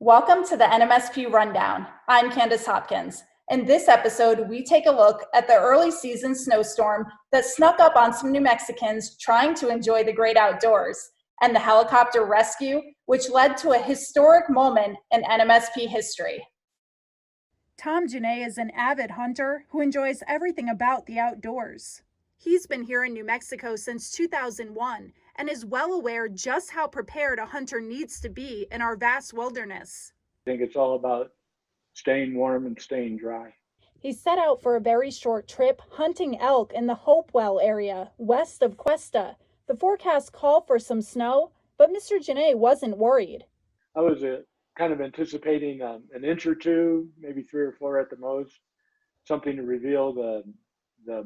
Welcome to the NMSP Rundown. I'm Candace Hopkins. In this episode, we take a look at the early season snowstorm that snuck up on some New Mexicans trying to enjoy the great outdoors, and the helicopter rescue, which led to a historic moment in NMSP history. Tom Janae is an avid hunter who enjoys everything about the outdoors. He's been here in New Mexico since 2001 and is well aware just how prepared a hunter needs to be in our vast wilderness. I think it's all about staying warm and staying dry. He set out for a very short trip hunting elk in the Hopewell area, west of Cuesta. The forecast called for some snow, but Mr. Janae wasn't worried. I was kind of anticipating an inch or two, maybe 3 or 4 at the most, something to reveal the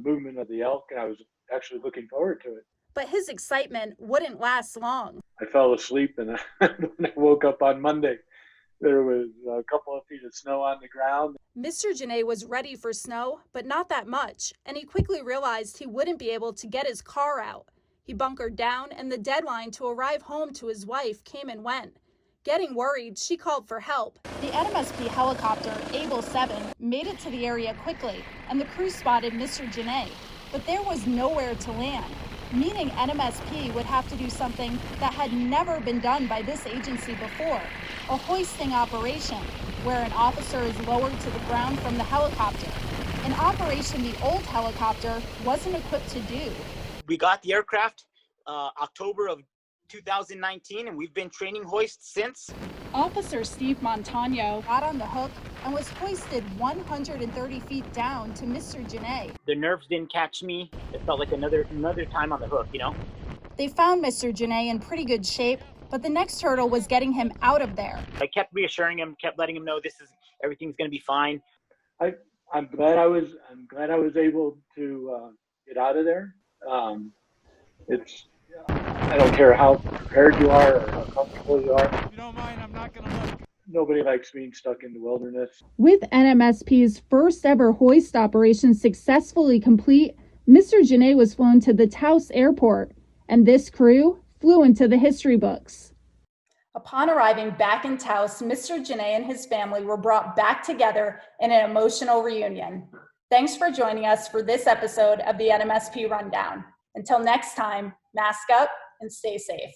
movement of the elk, and I was actually looking forward to it. But his excitement wouldn't last long. I fell asleep, and when I woke up on Monday, there was a couple of feet of snow on the ground. Mr. Janae was ready for snow, but not that much, and he quickly realized he wouldn't be able to get his car out. He bunkered down, and the deadline to arrive home to his wife came and went. Getting worried, she called for help. The NMSP helicopter, Able 7, made it to the area quickly, and the crew spotted Mr. Janae. But there was nowhere to land, meaning NMSP would have to do something that had never been done by this agency before, a hoisting operation, where an officer is lowered to the ground from the helicopter, an operation the old helicopter wasn't equipped to do. We got the aircraft October of 2019, and we've been training hoist since. Officer Steve Montano got on the hook and was hoisted 130 feet down to Mr. Janae. The nerves didn't catch me. It felt like another time on the hook, you know? They found Mr. Janae in pretty good shape, but the next hurdle was getting him out of there. I kept reassuring him, kept letting him know everything's going to be fine. I'm glad I was able to get out of there. I don't care how prepared you are or how comfortable you are. If you don't mind, I'm not going to look. Nobody likes being stuck in the wilderness. With NMSP's first ever hoist operation successfully complete, Mr. Janae was flown to the Taos airport, and this crew flew into the history books. Upon arriving back in Taos, Mr. Janae and his family were brought back together in an emotional reunion. Thanks for joining us for this episode of the NMSP Rundown. Until next time, mask up and stay safe.